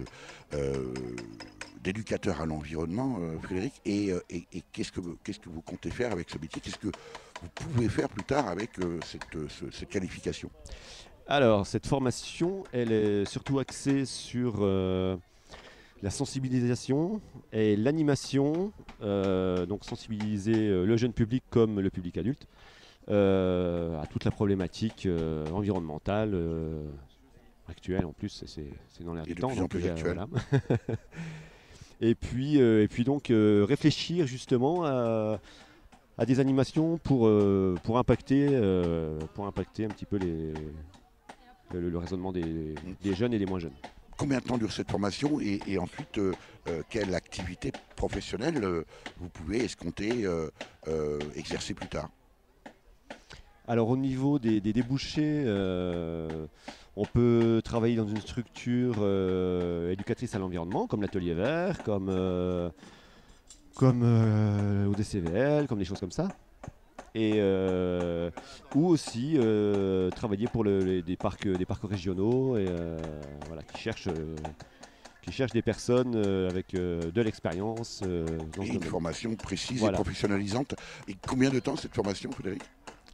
d'éducateur à l'environnement, Frédéric, et qu'est-ce que vous comptez faire avec ce métier? Qu'est-ce que vous pouvez faire plus tard avec cette qualification? Alors, cette formation, elle est surtout axée sur la sensibilisation et l'animation, donc sensibiliser le jeune public comme le public adulte à toute la problématique environnementale actuelle. En plus, c'est dans l'air du temps. Donc, voilà. et puis donc réfléchir justement à des animations pour impacter un petit peu le raisonnement des jeunes et des moins jeunes. Combien de temps dure cette formation et ensuite quelle activité professionnelle vous pouvez escompter exercer plus tard? Alors au niveau des débouchés, on peut travailler dans une structure éducatrice à l'environnement, comme l'Atelier Vert, comme ODCVL, comme des choses comme ça. Et ou aussi travailler pour des parcs régionaux et, voilà, qui cherchent des personnes avec de l'expérience. Et une formation précise et professionnalisante. Et combien de temps cette formation, Frédéric?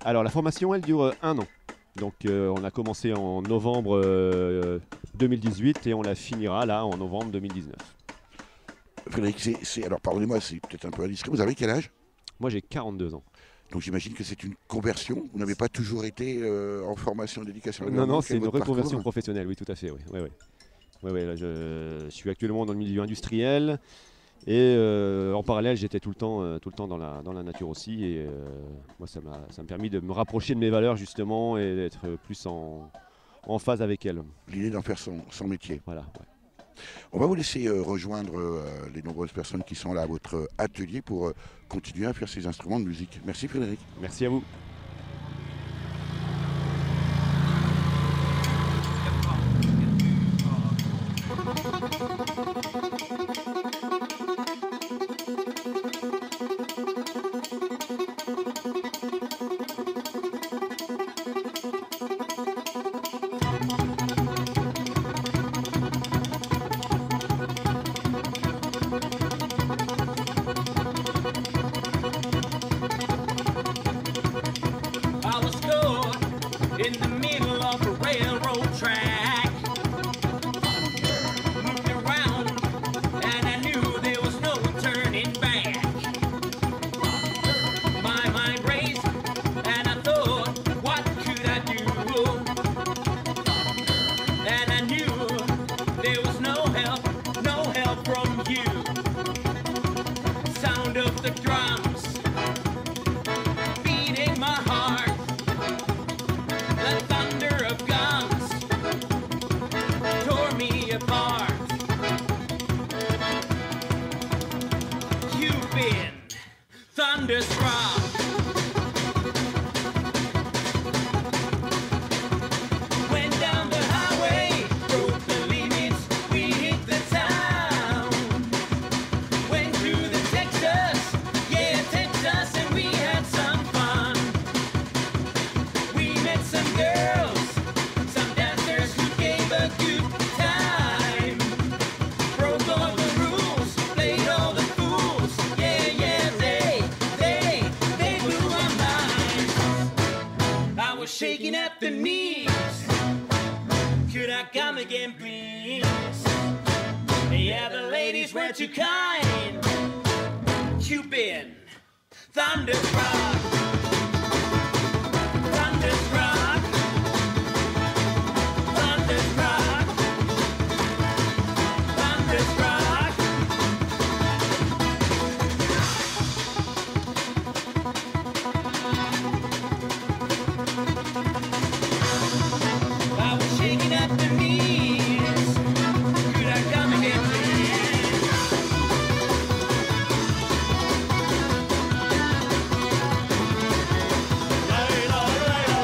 Alors la formation, elle dure 1 an. Donc on a commencé en novembre 2018 et on la finira là en novembre 2019. Frédéric, alors pardonnez-moi, c'est peut-être un peu indiscret, vous avez quel âge? Moi j'ai 42 ans. Donc j'imagine que c'est une conversion. Vous n'avez pas toujours été en formation d'éducation à l'environnement? Non, c'est une reconversion professionnelle, oui, tout à fait. Oui, là, je suis actuellement dans le milieu industriel et en parallèle, j'étais tout le temps dans la nature aussi. Et moi, ça m'a permis de me rapprocher de mes valeurs justement et d'être plus en phase avec elles. L'idée d'en faire son métier. Voilà. Ouais. On va vous laisser rejoindre les nombreuses personnes qui sont là à votre atelier pour continuer à faire ces instruments de musique. Merci Frédéric. Merci à vous. Shaking at the knees. Could I come again, please? Yeah, the ladies were too kind. Cupid, thunderstruck, thunderstruck, thunderstruck, thunderstruck. I was shaking at the knees. Could I come again, please? Lay, lay,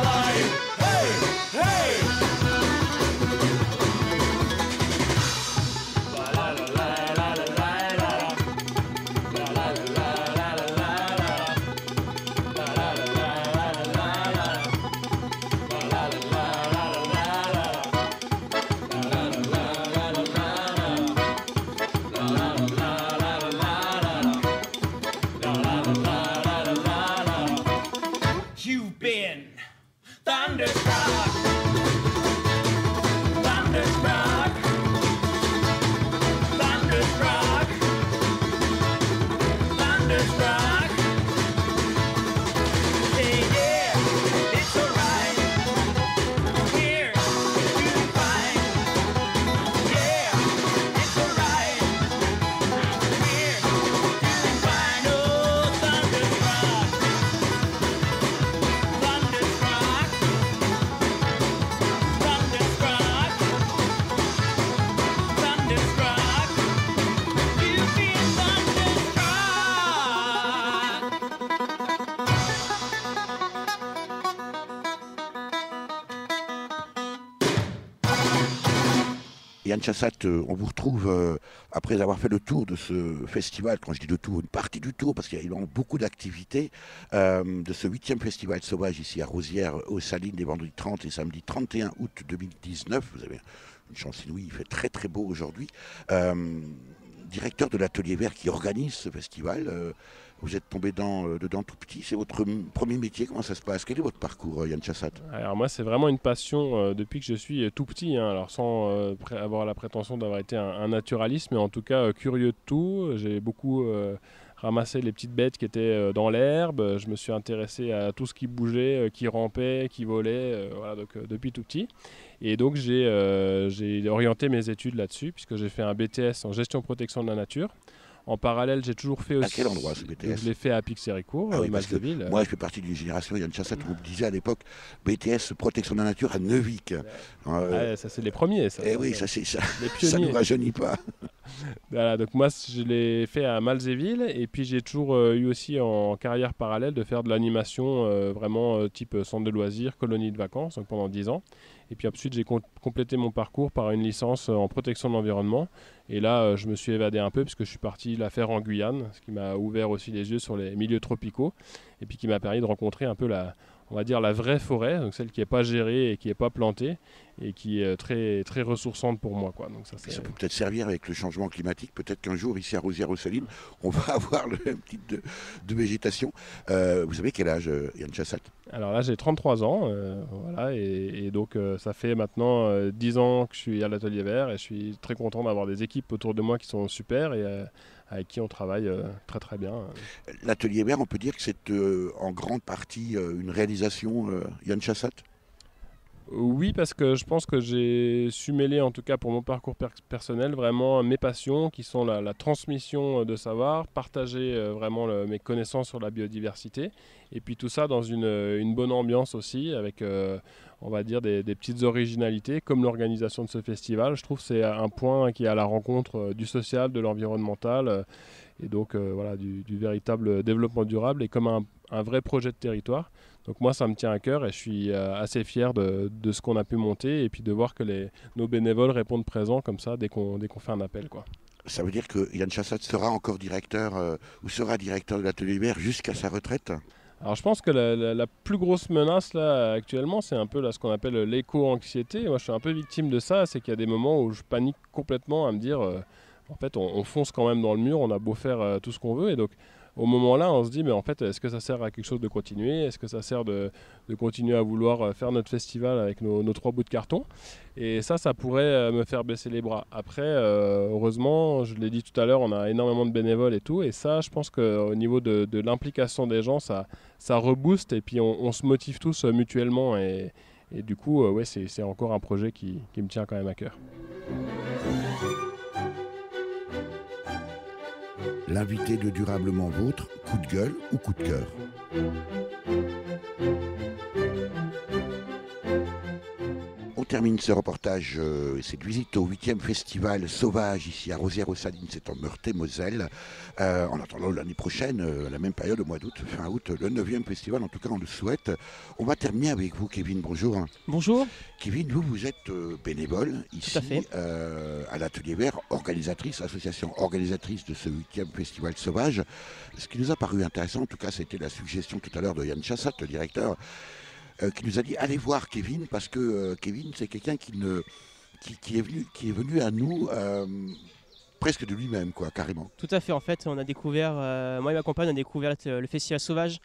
lay. Hey, hey. La la la la. Yann Chassat, on vous retrouve après avoir fait le tour de ce festival, quand je dis le tour, une partie du tour, parce qu'il y a vraiment beaucoup d'activités, de ce 8e festival sauvage ici à Rosières, aux Salines, les vendredis 30 et samedi 31 août 2019. Vous avez une chance inouïe, il fait très très beau aujourd'hui. Directeur de l'Atelier Vert qui organise ce festival, vous êtes tombé dedans tout petit, c'est votre premier métier, comment ça se passe? Quel est votre parcours, Yann Chassat? Alors moi c'est vraiment une passion depuis que je suis tout petit, hein. Alors sans avoir la prétention d'avoir été un naturaliste, mais en tout cas curieux de tout. J'ai beaucoup ramassé les petites bêtes qui étaient dans l'herbe, je me suis intéressé à tout ce qui bougeait, qui rampait, qui volait, voilà, donc, depuis tout petit. Et donc j'ai orienté mes études là-dessus, puisque j'ai fait un BTS en gestion protection de la nature. En parallèle, j'ai toujours fait aussi... À quel endroit ce BTS? Je l'ai fait à Pix-Héricourt, ah oui, Malzeville. Moi, je fais partie d'une génération, Yann Chassat, on me disait à l'époque, BTS protection de la nature à Neuvic. Ça, c'est les premiers, ça. Eh oui, ça, les pionniers. Ça ne nous rajeunit pas. Voilà, donc moi, je l'ai fait à Malzeville, et puis j'ai toujours eu aussi en carrière parallèle de faire de l'animation vraiment type centre de loisirs, colonie de vacances, donc pendant 10 ans. Et puis ensuite, j'ai complété mon parcours par une licence en protection de l'environnement. Et là, je me suis évadé un peu puisque je suis parti la faire en Guyane, ce qui m'a ouvert aussi les yeux sur les milieux tropicaux et puis qui m'a permis de rencontrer un peu on va dire la vraie forêt, donc celle qui n'est pas gérée et qui n'est pas plantée et qui est très, très ressourçante pour moi, quoi. Donc ça peut peut-être servir avec le changement climatique. Peut-être qu'un jour, ici à Rosières-aux-Salines, on va avoir le même type de végétation. Vous avez quel âge, Yann Chassat? Alors là, j'ai 33 ans, voilà, et donc ça fait maintenant 10 ans que je suis à l'Atelier Vert et je suis très content d'avoir des équipes autour de moi qui sont super et avec qui on travaille très très bien. L'Atelier Vert, on peut dire que c'est en grande partie une réalisation Yann Chassat? Oui, parce que je pense que j'ai su mêler, en tout cas pour mon parcours personnel, vraiment mes passions qui sont la transmission de savoir, partager vraiment mes connaissances sur la biodiversité et puis tout ça dans une bonne ambiance aussi avec on va dire des petites originalités comme l'organisation de ce festival. Je trouve que c'est un point qui est à la rencontre du social, de l'environnemental et donc voilà, du véritable développement durable et comme un vrai projet de territoire. Donc moi ça me tient à cœur et je suis assez fier de ce qu'on a pu monter et puis de voir que nos bénévoles répondent présents comme ça dès qu'on fait un appel, quoi. Ça veut dire que Yann Chassat sera encore directeur ou sera directeur de l'Atelier Vert jusqu'à sa retraite? Alors je pense que la plus grosse menace là actuellement c'est un peu là, ce qu'on appelle l'éco-anxiété. Moi je suis un peu victime de ça, c'est qu'il y a des moments où je panique complètement à me dire en fait on fonce quand même dans le mur, on a beau faire tout ce qu'on veut et donc au moment-là, on se dit, mais en fait, est-ce que ça sert à quelque chose de continuer? Est-ce que ça sert de continuer à vouloir faire notre festival avec nos 3 bouts de carton? Et ça pourrait me faire baisser les bras. Après, heureusement, je l'ai dit tout à l'heure, on a énormément de bénévoles et tout. Et ça, je pense qu'au niveau de l'implication des gens, ça rebooste et puis on se motive tous mutuellement. Et du coup, ouais, c'est encore un projet qui me tient quand même à cœur. L'invité de Durablement Vôtre, coup de gueule ou coup de cœur? On termine ce reportage, cette visite au 8e festival sauvage ici à Rosières-aux-Salines, c'est en Meurthe-et-Moselle. En attendant l'année prochaine, à la même période, au mois d'août, fin août, le 9e festival, en tout cas on le souhaite. On va terminer avec vous, Kevin, bonjour. Bonjour. Kevin, vous êtes bénévole ici à l'Atelier Vert, association organisatrice de ce 8e festival sauvage. Ce qui nous a paru intéressant, en tout cas c'était la suggestion tout à l'heure de Yann Chassat, le directeur, qui nous a dit allez voir Kevin parce que Kevin c'est quelqu'un qui est venu à nous presque de lui-même, quoi, carrément. Tout à fait, en fait on a découvert, moi et ma compagne on a découvert le festival sauvage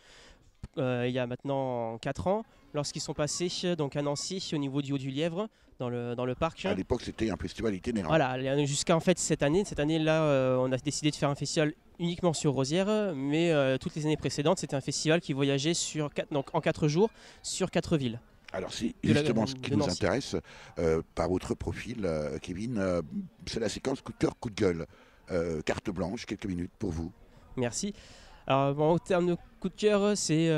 il y a maintenant 4 ans lorsqu'ils sont passés donc à Nancy au niveau du Haut-du-Lièvre dans le parc. À l'époque c'était un festival itinérant. Voilà, jusqu'à en fait cette année-là on a décidé de faire un festival uniquement sur Rosières, mais toutes les années précédentes c'était un festival qui voyageait en 4 jours sur 4 villes. Alors c'est justement ce qui nous intéresse par votre profil, Kevin, c'est la séquence coup de cœur, coup de gueule. Carte blanche, quelques minutes pour vous. Merci. Alors bon, au terme de coup de cœur, c'est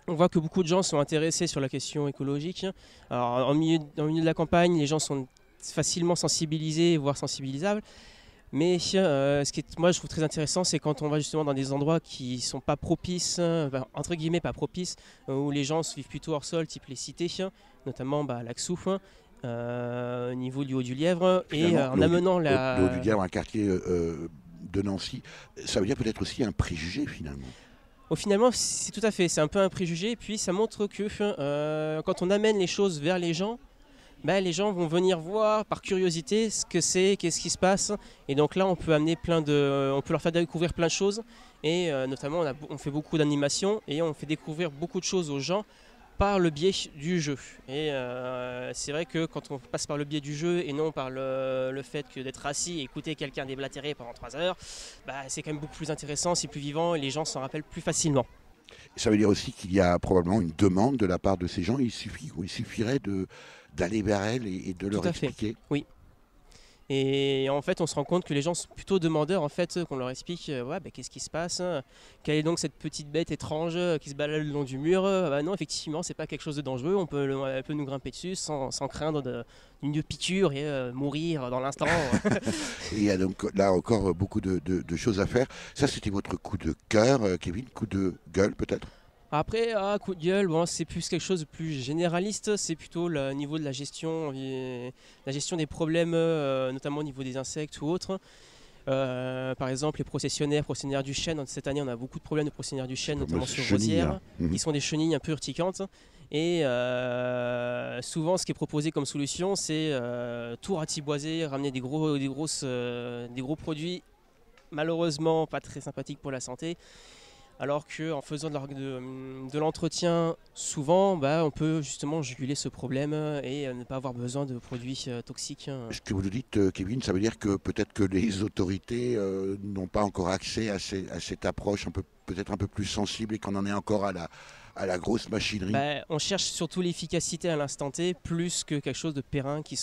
on voit que beaucoup de gens sont intéressés sur la question écologique. Alors, dans le milieu de la campagne, les gens sont facilement sensibilisés, voire sensibilisables. Mais ce qui est, moi je trouve très intéressant, c'est quand on va justement dans des endroits qui ne sont pas propices, entre guillemets pas propices, où les gens se vivent plutôt hors sol, type les cités, notamment Lac-Souffle. au niveau du Haut-du-Lièvre, et en amenant la... Le Haut-du-Lièvre, un quartier de Nancy, ça veut dire peut-être aussi un préjugé finalement. Finalement, c'est tout à fait, c'est un peu un préjugé, et puis ça montre que quand on amène les choses vers les gens, les gens vont venir voir par curiosité ce que c'est, qu'est-ce qui se passe, et donc là on peut amener on peut leur faire découvrir plein de choses, et notamment on fait beaucoup d'animations, et on fait découvrir beaucoup de choses aux gens par le biais du jeu. Et c'est vrai que quand on passe par le biais du jeu et non par le fait que d'être assis et écouter quelqu'un déblatérer pendant 3 heures, c'est quand même beaucoup plus intéressant, c'est plus vivant et les gens s'en rappellent plus facilement. Ça veut dire aussi qu'il y a probablement une demande de la part de ces gens. Il suffirait d'aller vers elles et de leur expliquer. Oui. Et en fait, on se rend compte que les gens sont plutôt demandeurs, en fait, qu'on leur explique qu'est-ce qui se passe, quelle est donc cette petite bête étrange qui se balade le long du mur. Non, effectivement, c'est pas quelque chose de dangereux, elle peut nous grimper dessus sans craindre d'une piqûre et mourir dans l'instant. Il y a donc là encore beaucoup de choses à faire. Ça, c'était votre coup de cœur, Kevin, coup de gueule peut-être? Après, coup de gueule, c'est plus quelque chose de plus généraliste, c'est plutôt le niveau de la gestion des problèmes, notamment au niveau des insectes ou autres. Par exemple, les processionnaires du chêne. Cette année, on a beaucoup de problèmes de processionnaires du chêne, notamment sur Rosières, qui sont des chenilles un peu urticantes. Et souvent, ce qui est proposé comme solution, c'est tout ratiboiser, ramener des gros produits, malheureusement pas très sympathiques pour la santé. Alors qu'en faisant de l'entretien, souvent, on peut justement juguler ce problème et ne pas avoir besoin de produits toxiques. Ce que vous nous dites, Kevin, ça veut dire que peut-être que les autorités n'ont pas encore accès à cette approche peut-être un peu plus sensible et qu'on en est encore à la grosse machinerie. On cherche surtout l'efficacité à l'instant T, plus que quelque chose de périn qui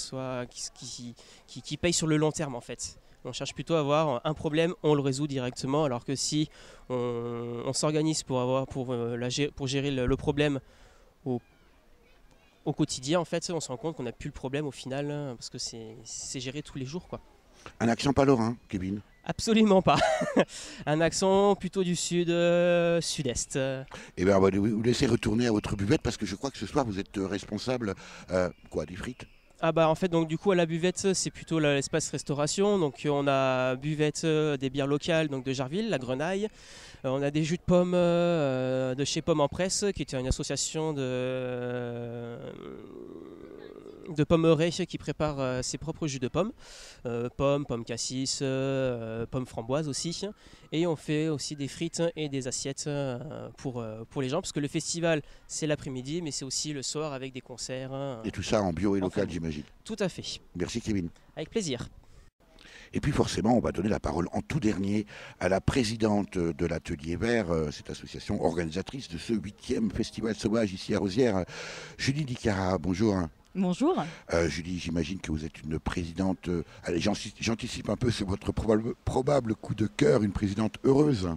paye sur le long terme en fait. On cherche plutôt à avoir un problème, on le résout directement, alors que si on s'organise pour gérer le problème au quotidien, en fait, on se rend compte qu'on n'a plus le problème au final, parce que c'est géré tous les jours, quoi. Un accent pas lorrain, Kevin? Absolument pas. Un accent plutôt du sud-est. Eh bien, on va vous laisser retourner à votre buvette, parce que je crois que ce soir, vous êtes responsable des frites? En fait, donc du coup à la buvette, c'est plutôt l'espace restauration. Donc on a buvette des bières locales, donc de Jarville, la Grenaille. On a des jus de pommes de chez Pommes en Presse, qui est une association de pommerets qui prépare ses propres jus de pommes. Pommes cassis, pommes framboises aussi. Et on fait aussi des frites et des assiettes pour les gens, parce que le festival c'est l'après-midi, mais c'est aussi le soir avec des concerts. Et tout ça en bio et local, j'imagine. Tout à fait. Merci Kevin. Avec plaisir. Et puis forcément, on va donner la parole en tout dernier à la présidente de l'Atelier Vert, cette association organisatrice de ce 8e Festival Sauvage ici à Rosières, Julie Dicara. Bonjour. Bonjour. Julie, j'imagine que vous êtes une présidente, allez, j'anticipe un peu sur votre probable coup de cœur, une présidente heureuse.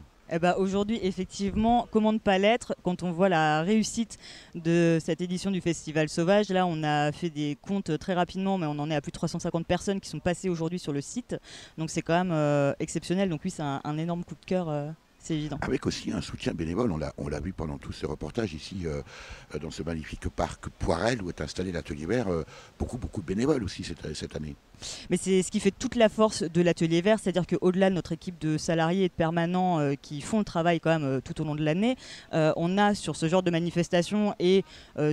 Aujourd'hui, effectivement, comment ne pas l'être quand on voit la réussite de cette édition du Festival Sauvage. Là, on a fait des comptes très rapidement, mais on en est à plus de 350 personnes qui sont passées aujourd'hui sur le site. Donc c'est quand même exceptionnel. Donc oui, c'est un énorme coup de cœur. C'est évident. Avec aussi un soutien bénévole, on l'a vu pendant tous ces reportages ici dans ce magnifique parc Poirel où est installé l'Atelier Vert, beaucoup de bénévoles aussi cette année. Mais c'est ce qui fait toute la force de l'Atelier Vert, c'est-à-dire qu'au-delà de notre équipe de salariés et de permanents qui font le travail quand même tout au long de l'année, on a sur ce genre de manifestations et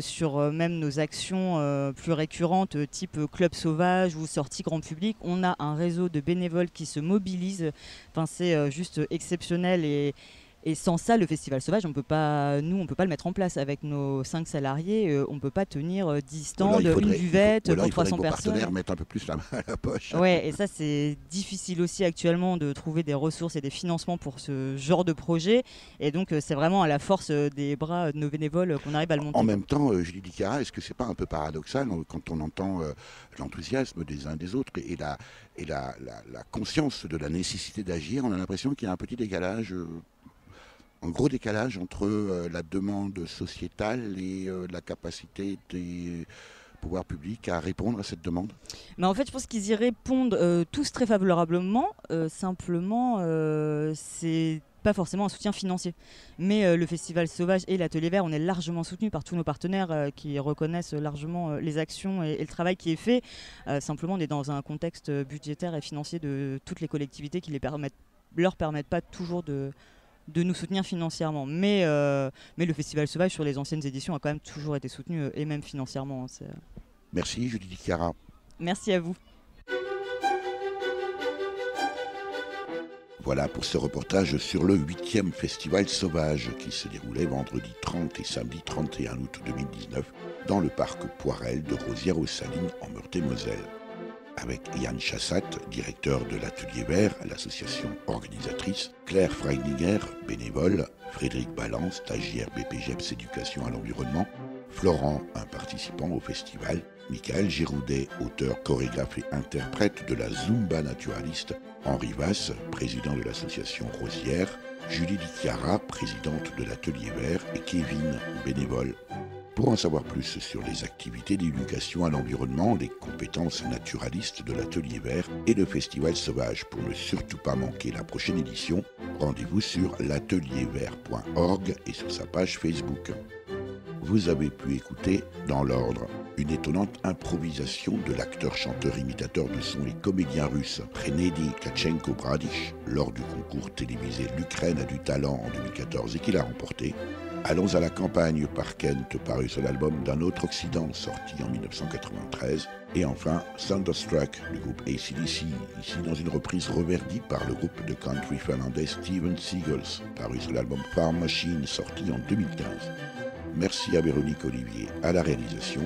sur même nos actions plus récurrentes type club sauvage ou sortie grand public, on a un réseau de bénévoles qui se mobilisent. Enfin, c'est juste exceptionnel et sans ça, le Festival Sauvage, on peut pas le mettre en place. Avec nos 5 salariés, on ne peut pas tenir 10 stands, une buvette pour 300 personnes. Les partenaires mettent un peu plus la main à la poche. Ouais, et ça, c'est difficile aussi actuellement de trouver des ressources et des financements pour ce genre de projet. Et donc, c'est vraiment à la force des bras de nos bénévoles qu'on arrive à le monter. En même temps, Julie Dicara, est-ce que c'est pas un peu paradoxal quand on entend l'enthousiasme des uns et des autres et la conscience de la nécessité d'agir? On a l'impression qu'il y a un petit décalage. Un gros décalage entre la demande sociétale et la capacité des pouvoirs publics à répondre à cette demande? Mais en fait, je pense qu'ils y répondent tous très favorablement. Simplement, c'est pas forcément un soutien financier. Mais le Festival Sauvage et l'Atelier Vert, on est largement soutenus par tous nos partenaires qui reconnaissent largement les actions et le travail qui est fait. Simplement, on est dans un contexte budgétaire et financier de toutes les collectivités qui leur permettent pas toujours de nous soutenir financièrement. Mais le Festival Sauvage sur les anciennes éditions a quand même toujours été soutenu, et même financièrement. Merci Julie Di Chiara. Merci à vous. Voilà pour ce reportage sur le 8e Festival Sauvage qui se déroulait vendredi 30 et samedi 31 août 2019 dans le parc Poirel de Rosières-aux-Salines en Meurthe-et-Moselle. Avec Yann Chassat, directeur de l'Atelier Vert, l'association organisatrice, Claire Freininger, bénévole, Frédéric Balland, stagiaire BPGEPS Éducation à l'environnement, Florent, un participant au festival, Michael Giroudet, auteur, chorégraphe et interprète de la Zumba naturaliste, Henri Vasse, président de l'association Rosière, Julie Di Chiara, présidente de l'Atelier Vert, et Kevin, bénévole. Pour en savoir plus sur les activités d'éducation à l'environnement, les compétences naturalistes de l'Atelier Vert et le Festival Sauvage, pour ne surtout pas manquer la prochaine édition, rendez-vous sur l'ateliervert.org et sur sa page Facebook. Vous avez pu écouter, dans l'ordre, une étonnante improvisation de l'acteur-chanteur-imitateur de son et comédien russe Prenedi Kachenko-Bradish lors du concours télévisé L'Ukraine a du talent en 2014 et qu'il a remporté. Allons à la campagne par Kent, paru sur l'album D'un autre Occident, sorti en 1993. Et enfin, Thunderstruck, du groupe AC/DC, ici dans une reprise reverdie par le groupe de country finlandais Steven Seagulls, paru sur l'album Farm Machine, sorti en 2015. Merci à Véronique Olivier à la réalisation.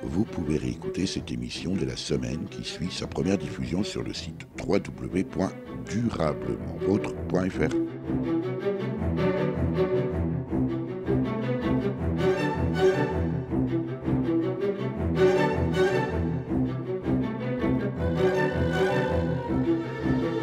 Vous pouvez réécouter cette émission de la semaine qui suit sa première diffusion sur le site www.durablementvôtre.fr.